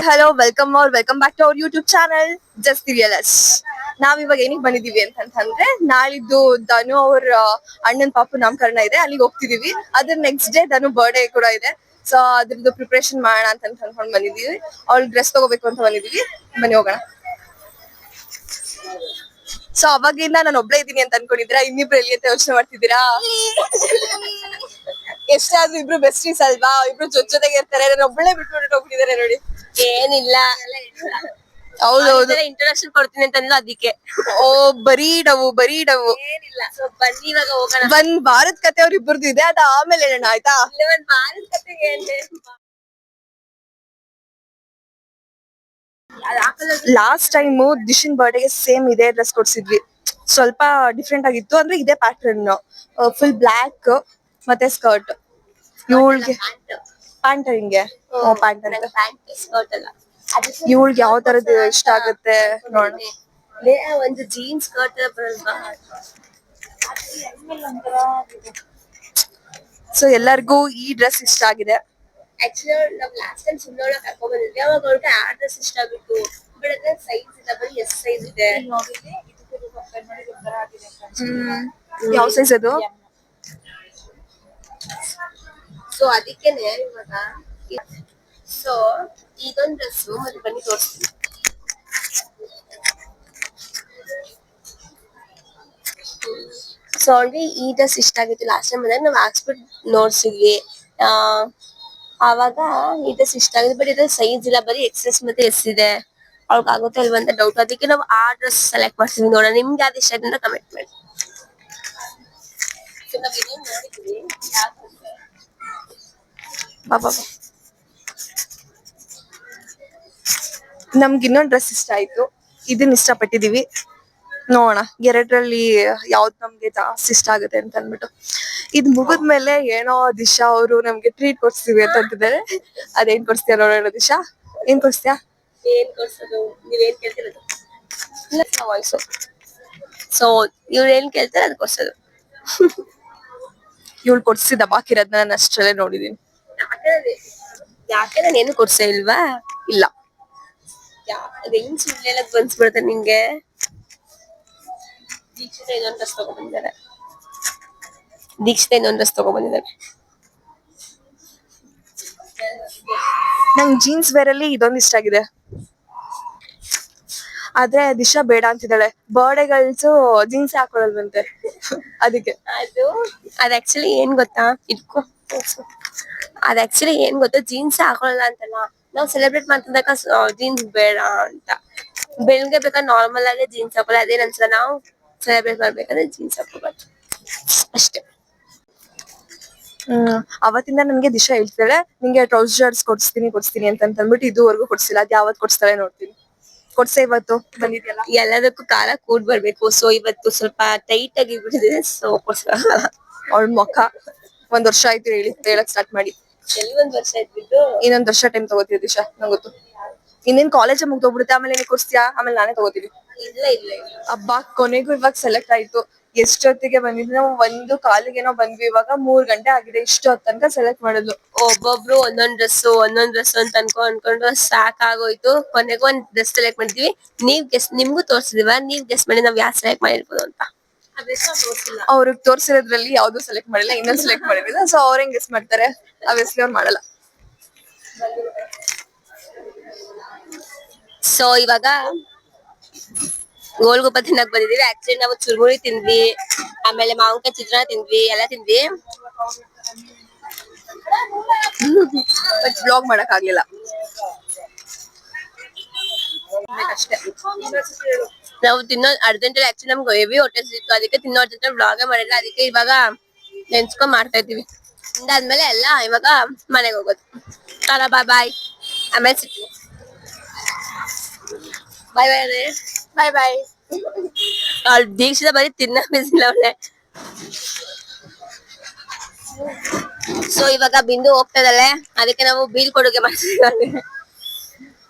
Hello welcome back to our YouTube channel just reels. ನಾವ್ ಇವಾಗ ಏನಿಗೆ ಬಂದಿದೀವಿ ಅಂತಂದ್ರೆ ನಾಳಿದ್ದು ಧನು ಅವ್ರ ಅಣ್ಣನ್ ಪಾಪು ನಾಮಕರಣ ಇದೆ, ಅಲ್ಲಿಗೆ ಹೋಗ್ತಿದೀವಿ. ಅದ್ರ ನೆಕ್ಸ್ಟ್ ಡೇ ಧನು ಬರ್ಡೇ ಕೂಡ ಇದೆ. ಸೊ ಅದ್ರದ್ದು ಪ್ರಿಪರೇಷನ್ ಮಾಡೋಣ ಅಂತ ಅನ್ಕೊಂಡ್ ಬಂದಿದೀವಿ. ಅವ್ಳ ಡ್ರೆಸ್ ತಗೋಬೇಕು ಅಂತ ಬಂದಿದೀವಿ. ಬನ್ನಿ ಹೋಗೋಣ. ಸೊ ಅವಾಗಿಂದ ನಾನು ಒಬ್ಳೆ ಇದೀನಿ ಅಂತ ಅನ್ಕೊಂಡಿದ್ದೀರಾ? ಇನ್ನಿಬ್ರು ಎಲ್ಲಿ ಅಂತ ಯೋಚನೆ ಮಾಡ್ತಿದ್ದೀರಾ? ಎಷ್ಟಾದ್ರೂ ಇಬ್ರು ಬೆಸ್ಟೀಸ್ ಅಲ್ವಾ, ಇಬ್ರು ಜೊತೆಗೆ ಇರ್ತಾರೆ. ನಾನು ಒಬ್ಬಳೆ ಬಿಟ್ಬಿಟ್ಟು ಹೋಗ್ಬಿಟ್ಟಿದ್ದಾರೆ ನೋಡಿ. ಏನಿಲ್ಲ, ಹೌದೌದು, ಇಂಟ್ರೊಡಕ್ಷನ್ ಕೊಡ್ತೀನಿ ಅಂತಂದ್ರೆ ಅದಕ್ಕೆ. ಓ ಬರೀ ಡವು ಏನಿಲ್ಲ, ಬನ್ನಿ ಇವಾಗ ಹೋಗೋಣ. ಒಂದ್ ಭಾರತ ಕತೆ ಅವ್ರ ಇಬ್ಬರದು ಇದೆ, ಅದ ಆಮೇಲೆ ಹೇಳೋಣ ಆಯ್ತಾ? ಒಂದ್ ಭಾರತ ಕತೆಗೆ ಲಾಸ್ಟ್ ಟೈಮ್ ದಿಶಿನ್ ಬರ್ಡೇಗೆ ಸೇಮ್ ಇದೇ ಡ್ರೆಸ್ ಕೊಡ್ಸಿದ್ವಿ. ಸ್ವಲ್ಪ ಡಿಫ್ರೆಂಟ್ ಆಗಿತ್ತು, ಅಂದ್ರೆ ಇದೇ ಪ್ಯಾಟರ್ನ್, ಫುಲ್ ಬ್ಲಾಕ್ ಮತ್ತೆ ಸ್ಕರ್ಟ್. ಇವಳಿಗೆ ಪ್ಯಾಂಟ್, ಹಿಂಗೆ ಪ್ಯಾಂಟ್ ಅಂತ. ಸ್ಕರ್ಟ್ ಅಲ್ಲ, ಇವಳಿಗೆ ಯಾವ ತರದ್ದು ಇಷ್ಟ ಆಗುತ್ತೆ ನೋಡೋಣ. ಒಂದು ಜೀನ್ಸ್ ಸ್ಕರ್ಟ್ ಬರಲ್ವಾ? ಸೊ ಎಲ್ಲರಿಗೂ ಈ ಡ್ರೆಸ್ ಇಷ್ಟ ಆಗಿದೆ. ಆಕ್ಚುಲಿ ನಾವ್ ಲಾಸ್ಟ್ ಟೈಮ್ ಸುಮ್ಮನೆ ಕರ್ಕೊಂಡ್ ಬಂದಿದ್ವಿ, ಅವಾಗ ಅವ್ರಿಗೆ ಆ ಡ್ರೆಸ್ ಇಷ್ಟ ಆಗಿತ್ತು. ಬಟ್ ಅದ್ರ ಸೈಜ್ ಇಲ್ಲ, ಬರೀ ಎಸ್ ಸೈಜ್ ಇದೆ. ಯಾವ ಸೈಜ್ ಅದು? ಸೊ ಅದಕ್ಕೇನೆ ಇವಾಗ ಸೊ ಇದೊಂದ್ ಡ್ರೆಸ್ ಮತ್ತೆ ಬನ್ನಿ ತೋರಿಸ್ತೀನಿ. ಸೊ ಅವ್ರಿಗೆ ಈ ಡ್ರೆಸ್ ಇಷ್ಟ ಆಗಿತ್ತು. ಲಾಸ್ಟ್ ಟೈಮ್ ಬಂದಾಗ ನಾವ್ ಹಾಕ್ಸ್ಬಿಟ್ಟು ನೋಡ್ಸಿದ್ವಿ. ಆವಾಗ ಈ ಡ್ರೆಸ್ ಇಷ್ಟ ಆಗಿದೆ, ಬಟ್ ಇದ್ರ ಸೈಜ್ ಇಲ್ಲ, ಬರೀ ಎಕ್ಸೆಸ್ ಮತ್ತೆ ಎಸ್ ಇದೆ. ಅವ್ರಿಗೆ ಆಗುತ್ತೆ ಇಲ್ವಾ ಅಂತ ಡೌಟ್. ಅದಕ್ಕೆ ನಾವು ಆ ಡ್ರೆಸ್ ಸೆಲೆಕ್ಟ್ ಮಾಡ್ತೀವಿ. ನೋಡೋಣ ನಿಮ್ಗೆ ಯಾವ್ದು ಇಷ್ಟ ಆಗಿದೆ ಅಂತ ಕಮೆಂಟ್ ಮಾಡಿ. ನಮ್ಗೆ ಇನ್ನೊಂದ್ ಡ್ರೆಸ್ ಇಷ್ಟ ಆಯ್ತು, ಇದನ್ನ ಇಷ್ಟಪಟ್ಟಿದೀವಿ. ನೋಡೋಣ ಎರಡರಲ್ಲಿ ಯಾವ್ದು ನಮ್ಗೆ ಜಾಸ್ತಿ ಇಷ್ಟ ಆಗುತ್ತೆ ಅಂತ ಅನ್ಬಿಟ್ಟು. ಇದ್ ಮುಗಿದ್ಮೇಲೆ ಏನೋ ದಿಶಾ ಅವರು ನಮ್ಗೆ ಟ್ರೀಟ್ ಕೊಡ್ಸ್ತೀವಿ ಅಂತ ಅಂತಿದ್ದಾರೆ. ಅದೇನ್ ಕೊಡ್ಸ್ತೀಯ ನೋಡೋಣ. ದಿಶಾ ಏನ್ ಕೊಡ್ಸ್ತೀಯಾ? ಏನ್ ಕೊಡ್ಸೋದು, ನೀವೇನ್ ಕೇಳ್ತಿರೋದು? ವಾಯ್ಸು. ಸೊ ಇವ್ರು ಏನ್ ಕೇಳ್ತಾರೆ ಅದ್ ಕೊಡ್ಸೋದು. ಇವಳು ಕೊಡ್ಸಿದ ಬಾಕಿರೋದ್ನ ನಾನು ಅಷ್ಟರಲ್ಲೇ ನೋಡಿದೀನಿ. ಯಾಕೆ ನಾನು ಏನು ಕೊಡ್ಸೇ ಇಲ್ವಾ? ಇಲ್ಲ, ಹೆಂಗ್ ಸುಳ್ಳೆಲ್ಲ ಬನ್ಸ್ಬಿಡ್ತಾರೆ ನಿಂಗೆ. ದೀಕ್ಷಿತ ಇನ್ನೊಂದ್ ಡ್ರೆಸ್ ತಗೊಂಡ್ಬಂದಿದ್ದಾರೆ. ನಂಗೆ ಜೀನ್ಸ್ ವೇರ್ ಅಲ್ಲಿ ಇದೊಂದು ಇಷ್ಟ ಆಗಿದೆ, ಆದ್ರೆ ದಿಶಾ ಬೇಡ ಅಂತಿದ್ದಾಳೆ. ಬರ್ಡೇ ಗರ್ಲ್ಸ್ ಜೀನ್ಸ್ ಹಾಕೊಳಲ್ವಂತೆ, ಅದಕ್ಕೆ. ಅದ್ ಆಕ್ಚುಲಿ ಏನ್ ಗೊತ್ತಾ, ಅದ್ ಆಕ್ಚುಲಿ ಏನ್ ಗೊತ್ತಾ, ಜೀನ್ಸ್ ಹಾಕೊಳಲ್ಲ ಅಂತಲ್ಲ, ನಾವ್ ಸೆಲೆಬ್ರೇಟ್ ಮಾಡ್ತಿದ್ದಾಗ ಜೀನ್ಸ್ ಬೇಡ ಅಂತ. ಬೆಳಿಗ್ಗೆ ಬೇಕಾದ್ರೆ ನಾರ್ಮಲ್ ಆಗಿ ಜೀನ್ಸ್ ಹಾಕೊಳ್ಳಿ, ಅದೇನ್ ಅನ್ಸಲ್ಲ. ನಾವು ಸೆಲೆಬ್ರೇಟ್ ಮಾಡ್ಬೇಕಾದ್ರೆ ಜೀನ್ಸ್ ಹಾಕೋಬಾರ್ದು ಅಷ್ಟೇ. ಅವತ್ತಿಂದ ನನ್ಗೆ ದಿಶಾ ಹೇಳ್ತಿದ್ದಾಳೆ ನಿಂಗೆ ಟ್ರೌಸರ್ಸ್ ಕೊಡ್ಸ್ತೀನಿ ಅಂತ ಅಂದ್ಬಿಟ್ಟು ಇದುವರೆಗೂ ಕೊಡ್ಸಿಲ್ಲ. ಅದ್ ಯಾವತ್ ಕೊಡ್ಸ್ತಾಳೆ ನೋಡ್ತೀನಿ. ಕೊಡ್ಸೆ ಇವತ್ತು ಬಂದಿದ್ಯಲ್ಲ. ಎಲ್ಲದಕ್ಕೂ ಕಾಲ ಕೂಡ್ ಬರ್ಬೇಕು. ಸೊ ಇವತ್ತು ಸ್ವಲ್ಪ ಟೈಟ್ ಆಗಿ ಬಿಟ್ಟಿದೆ, ಸೊ ಕೊಡ್ಸಲ್ಲ. ಅವಳ ಮುಖ. 1 ವರ್ಷ ಆಯ್ತು ಹೇಳಕ್ ಸ್ಟಾರ್ಟ್ ಮಾಡಿ. ಎಲ್ಲಿ 1 ವರ್ಷ ಆಯ್ತು? ಇನ್ನೊಂದ್ ವರ್ಷ ಟೈಮ್ ತಗೋತೀವಿ ದಿಶಾ, ನಂಗೆ ಗೊತ್ತು. ಇನ್ನೇನ್ ಕಾಲೇಜ್ ಮುಗ್ದೋಗ್ಬಿಡುತ್ತೆ, ಆಮೇಲೆ ನೀನ್ ಕೊಡ್ಸ್ತೀಯಾ, ಆಮೇಲೆ ನಾನೇ ತಗೋತೀವಿ. ಇಲ್ಲ ಹಬ್ಬ ಕೊನೆಗೂ ಇವಾಗ ಸೆಲೆಕ್ಟ್ ಆಯ್ತು. ಎಷ್ಟೊತ್ತಿಗೆ ಬಂದಿದ್ವಿ ನಾವು? 1:15 ಬಂದ್ವಿ. ಇವಾಗ 3 ಗಂಟೆ ಆಗಿದೆ. ಇಷ್ಟೊತ್ತು ತನಕ ಸೆಲೆಕ್ಟ್ ಮಾಡಿದ್ಲು. ಒಬ್ಬೊಬ್ರು ಒಂದೊಂದ್ ಡ್ರೆಸ್ ಅಂತ ಅನ್ಕೊಂಡು ಸಾಕಾಗೋಯ್ತು. ಕೊನೆಗೂ ಒಂದ್ ಡ್ರೆಸ್ ಸೆಲೆಕ್ಟ್ ಮಾಡಿದ್ವಿ. ನಿಮ್ಗೂ ತೋರ್ಸಿದೀವ, ನೀವ್ ಗೆಸ್ ಮಾಡಿ ನಾವ್ ಯಾರು ಸೆಲೆಕ್ಟ್ ಮಾಡಿರ್ಬೋದು ಅಂತ. ಅವ್ರಿಗೆ ತೋರ್ಸಿರೋದ್ರಲ್ಲಿ ಯಾವ್ದು ಸೆಲೆಕ್ಟ್ ಮಾಡಿಲ್ಲ, ಇನ್ನೊಂದು ಸೆಲೆಕ್ಟ್ ಮಾಡಿರೋದು. ಸೊ ಅವ್ರ ಹೆಂಗ್ ಗೆಸ್ ಮಾಡ್ತಾರೆ? ಆಬ್ವಿಯಸ್ಲಿ ಅವ್ರು ಮಾಡಲ್ಲ. ಸೊ ಇವಾಗ ಗೋಲ್ಗುಪ್ಪ ತಿನ್ನಕ್ ಬಂದಿದೀವಿ. ಆಕ್ಚುಲಿ ನಾವು ಚುರ್ಮುರಿ ತಿಂದ್ವಿ, ಆಮೇಲೆ ಮಾವಿನಕಾಯಿ ಚಿತ್ರಾನ್ನ ತಿಂದ್ವಿ, ಎಲ್ಲ ತಿಂದ್ವಿ. ಬಟ್ ಬ್ಲಾಗ್ ಮಾಡಕ್ ಆಗ್ಲಿಲ್ಲ ಅಷ್ಟೇ. ನಾವು ತಿನ್ನೋ ಅರ್ಜೆಂಟಲ್ಲಿ ಆಕ್ಚುಲಿ ನಮ್ಗೆ ಹೆವಿ ಹೊಟ್ಟೆ ಸಿಕ್ತು, ಅದಕ್ಕೆ ತಿನ್ನೋ ಅರ್ಜೆಂಟಲ್ಲಿ ಬ್ಲಾಗೇ ಮಾಡಿಲ್ಲ. ಅದಕ್ಕೆ ಇವಾಗ ನೆನ್ಸ್ಕೊಂಡ್ ಮಾಡ್ತಾ ಇದ್ದೀವಿ. ಇದಾದ್ಮೇಲೆ ಎಲ್ಲ ಇವಾಗ ಮನೆಗೆ ಹೋಗೋದು. ಬಾಯ್, ಆಮೇಲೆ ಸಿಗ್ತೀವಿ. ಬಾಯ್. ಅವ್ಳ ದೀಕ್ಷಿತ ಬರೀ ತಿನ್ನ ಬಿಸಿಲ್ಲ ಅವಳೆ. ಸೊ ಇವಾಗ ಬಿಂದು ಹೋಗ್ತಾ ಇದ್ದಾಳೆ, ಅದಕ್ಕೆ ನಾವು ಬೀಳ್ಕೊಡುಗೆ ಮಾಡ್ತಿದ್ದೀವಿ.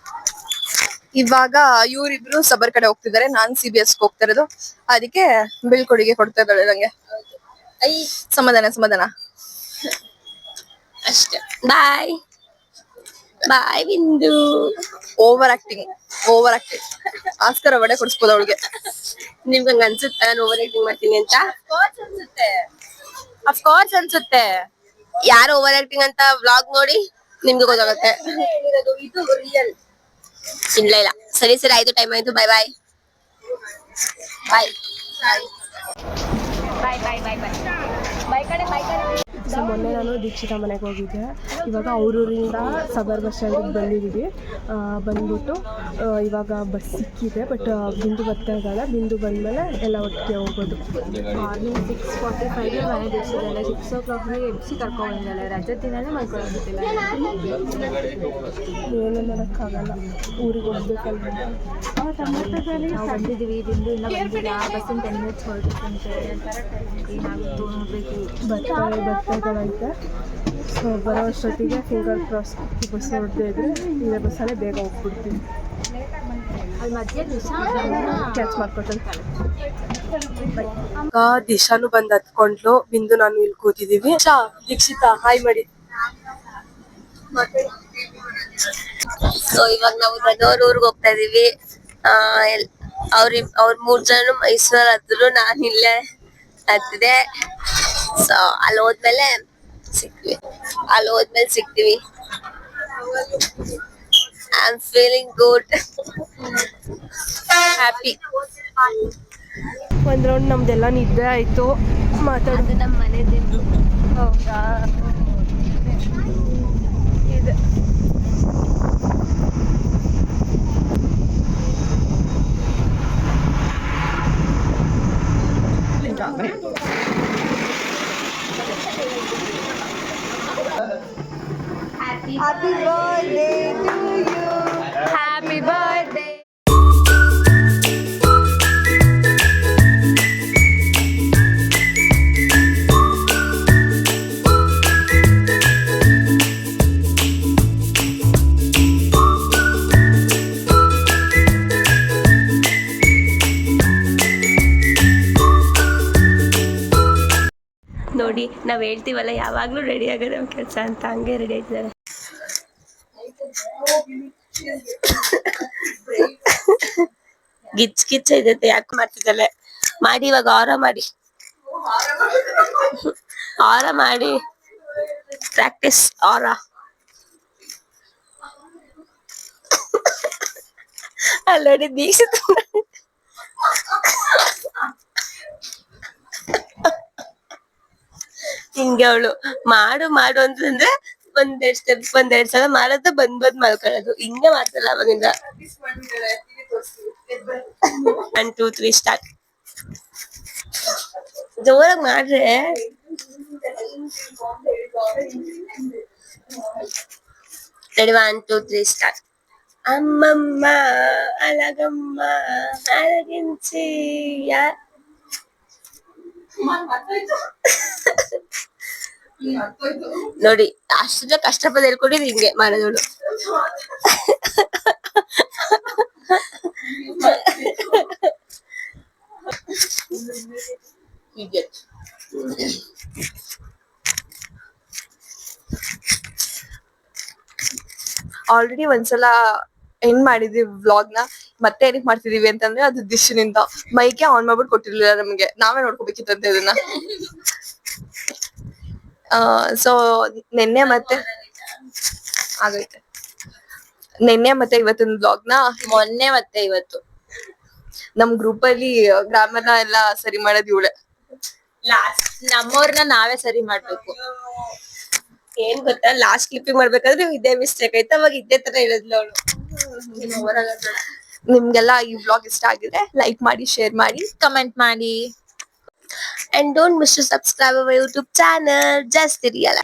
ಇವಾಗ ಇವ್ರಿಬ್ರು ಸಬರ್ ಕಡೆ ಹೋಗ್ತಿದ್ದಾರೆ, ನಾನ್ CBS ಹೋಗ್ತಾ ಇರೋದು. ಅದಕ್ಕೆ ಬೀಳ್ಕೊಡುಗೆ ಕೊಡ್ತಾ ಇದ್ದಾಳೆ ನಂಗೆ. ಸಮಾಧಾನ ಅಷ್ಟೇ. ಬಾಯ್. ಬಾಯ್ ಬಿಂದು. ಓವರ್ ಆಕ್ಟಿಂಗ್ ಆಸ್ಕರ್ ಅವಾರ್ಡೇ ಕೊಡಿಸ್ಬೋದು ಅವಳಿಗೆ. ನಿಮ್ಗೆ ಹಂಗ ಅನ್ಸುತ್ತಾ ನಾನು ಓವರ್ ಆಕ್ಟಿಂಗ್ ಮಾಡ್ತೀನಿ ಅಂತ? ಅಫ್ಕೋರ್ಸ್ ಅನ್ಸುತ್ತೆ. ಯಾರು ಓವರ್ ಆಕ್ಟಿಂಗ್ ಅಂತ ವ್ಲಾಗ್ ನೋಡಿ ನಿಮ್ಗೆ ಗೊತ್ತಾಗುತ್ತೆ. ಇದು ರಿಯಲ್. ಇಲ್ಲ ಸರಿ ಆಯ್ತು, ಟೈಮ್ ಆಯ್ತು. ಬಾಯ್ ಬಾಯ್ ಬಾಯ್ ಬಾಯ್ ಬಾಯ್ ಬಾಯ್ ಬಾಯ್ ಬಾಯ್ ಕಡೆ ಬಾಯ್ ಕಡೆ. ಸೊ ಮೊನ್ನೆ ನಾನು ದೀಕ್ಷಿತ ಮನೆಗೆ ಹೋಗಿದ್ದೆ. ಇವಾಗ ಅವ್ರೂರಿಂದ ಸಬರ್ ಬಸ್ ಸ್ಟ್ಯಾಂಡಿಗೆ ಬಂದಿದ್ದೀವಿ. ಬಂದ್ಬಿಟ್ಟು ಇವಾಗ ಬಸ್ ಸಿಕ್ಕಿದೆ, ಬಟ್ ಬಿಂದು ಬರ್ತಾ ಇದ್ದಾಳೆ. ಬಿಂದು ಬಂದಮೇಲೆ ಎಲ್ಲ ಒಟ್ಟಿಗೆ ಹೋಗೋದು. ಮಾರ್ನಿಂಗ್ 6:45ಗೆ ಮನೆ ಬಿಡಿಸಿದ್ದಾಳೆ. 6 o'clockಗೆ ಎಬ್ಸಿ ಕರ್ಕೊಂಡ್ಬಂದಾಳೆ. ರಜೆ ದಿನನೇ ಮಾಡ್ಕೊಳ್ಳೋದಿಲ್ಲ. ಏನು ಮಾಡೋಕ್ಕಾಗಲ್ಲ, ಊರಿಗೆ ಹೋಗ್ಬೇಕಲ್ವ. ನಾವು ಬಂದಿದ್ದೀವಿ, ಬಿಂದು ಇನ್ನೂ ಬಂದಿಲ್ಲ. ಬಸ್ಸಿನ 10 minutes ಹೊರಡುತ್ತಂತೆ. ಏನಾಗುತ್ತೋ ನೋಡಬೇಕು. ಬರ್ತೈತೆ. ಸೊ ಬರೋ ಅಷ್ಟೊತ್ತಿಗೆ ಫಿಂಗರ್ ಕ್ರಾಸ್ ಬಸ್ ಹೊರಡದೇ ಇದ್ರೆ ಇದೇ ಬಸ್ಸಲ್ಲೇ ಬೇಗ ಹೋಗ್ಬಿಡ್ತೀವಿ. ಅಲ್ಲಿ ಮಧ್ಯೆ ಕ್ಯಾಚ್ ಮಾಡ್ಕೊತಾರೆ. ದಿಶಾನು ಬಂದು ಹತ್ಕೊಂಡ್ಲು. ಬಿಂದು ನಾನು ಇಲ್ಲಿ ಕೂತಿದ್ದೀವಿ. ದೀಕ್ಷಿತಾ ಹಾಯ್ ಮಾಡಿ. ಸೊ ಇವಾಗ ನಾವು ದನೋರ್ ಊರ್ಗ್ ಹೋಗ್ತಾ ಇದೀವಿ. ಅವ್ರ 3 ಜನ ಮೈಸೂರ್ ಹತ್ತಿದ್ರು, ನಾನ್ ಇಲ್ಲೇ ಹತ್ತಿದೆ. ಸೊ ಅಲ್ಲಿ ಹೋದ್ಮೇಲೆ ಸಿಗ್ತೀವಿ. I am feeling good, happy. ಒಂದು ರೌಂಡ್ ನಮ್ದೆಲ್ಲ ನಿದ್ದೆ ಆಯಿತು. ಮಾತಾಡೋದು ನಮ್ಮ ಮನೆ ತಿಂದು. ಹೌದಾ? ಇದೆ Happy birthday to you. Happy birthday. ನೋಡಿ ನಾವ್ ಹೇಳ್ತೀವಲ್ಲ ಯಾವಾಗ್ಲೂ ರೆಡಿ ಆಗೋದು ನಮ್ ಕೆಲ್ಸ ಅಂತ, ಹಂಗೆ ರೆಡಿ ಆಯ್ತಿದ್ದಾರೆ. ಗಿಚ್ ಐದೈತೆ, ಯಾಕೆ ಮಾಡ್ತಿದ್ದಲ್ಲ ಮಾಡಿ. ಇವಾಗ ಆರ ಮಾಡಿ ಪ್ರಾಕ್ಟೀಸ್ ಆರ. ಅಲ್ಲೋಡಿ ದೀಕ್ಷಿತ ಹಿಂಗೆ ಅವಳು ಮಾಡು ಅಂತಂದ್ರೆ ಒಂದೆರಡ್ ಸಲ ಮಾಡೋದು, ಬಂದ್ ಮಾಡ್ಕೊಳ್ಳೋದು, ಹಿಂಗೆ ಮಾಡ್ತಲ್ಲ ಅವಾಗಿಂದ. 1 2 3 ಸ್ಟಾರ್ಟ್. ಜೋರಾಗಿ ಮಾಡ್ರೆ. 1 2 3 ಸ್ಟಾರ್ಟ್. ಅಮ್ಮಮ್ಮ ಅಲಗಮ್ಮ ಅಲಗಿಂಚಿಯ. ನೋಡಿ ಅಷ್ಟು ಕಷ್ಟಪಟ್ಟು ಹೇಳ್ಕೊಟ್ಟಿದ್ ಹಿಂಗೆ ಮಾಡೋದವಳು. ಆಲ್ರೆಡಿ ಒಂದ್ಸಲ ಎಂಡ್ ಮಾಡಿದೀವಿ ವ್ಲಾಗ್ ನ. ಮತ್ತೆ ಏನಕ್ಕೆ ಮಾಡ್ತಿದೀವಿ ಅಂತಂದ್ರೆ ಅದು ದಿಶಿನಿಂದ ಮೈಕೆ ಆನ್ ಮಾಡ್ಬಿಟ್ಟು ಕೊಟ್ಟಿರ್ಲಿಲ್ಲ ನಮ್ಗೆ, ನಾವೇ ನೋಡ್ಕೋಬೇಕಿತ್ತಂತೆ ಇದನ್ನ. ಸೊ ನಿನ್ನೆ ಮತ್ತೆ ಆಗೈತೆ. ನಿನ್ನೆ ಮತ್ತೆ ಇವತ್ತಿನ ವ್ಲಾಗ್ ನ ಮೊನ್ನೆ ಮತ್ತೆ ಇವತ್ತು ನಮ್ ಗ್ರೂಪ್ ಅಲ್ಲಿ ಗ್ರಾಮರ್ನ ಎಲ್ಲ ಸರಿ ಮಾಡೋದ್ ಇವಳೆ. ನಮ್ಮವ್ರನ್ನ ನಾವೇ ಸರಿ ಮಾಡ್ಬೇಕು. ಏನ್ ಗೊತ್ತಾ, ಲಾಸ್ಟ್ ಕ್ಲಿಪ್ಪಿಂಗ್ ಮಾಡ್ಬೇಕಾದ್ರೆ ಇದೇ ಮಿಸ್ಟೇಕ್ ಆಯ್ತು, ಅವಾಗ ಇದೇ ತರ ಹೇಳಿದ್ಲು ಅವಳು. ನಿಮ್ಗೆಲ್ಲ ಈ ವ್ಲಾಗ್ ಇಷ್ಟ ಆಗಿದ್ರೆ ಲೈಕ್ ಮಾಡಿ, ಶೇರ್ ಮಾಡಿ, ಕಮೆಂಟ್ ಮಾಡಿ. And don't miss to subscribe our YouTube channel, Just the Real.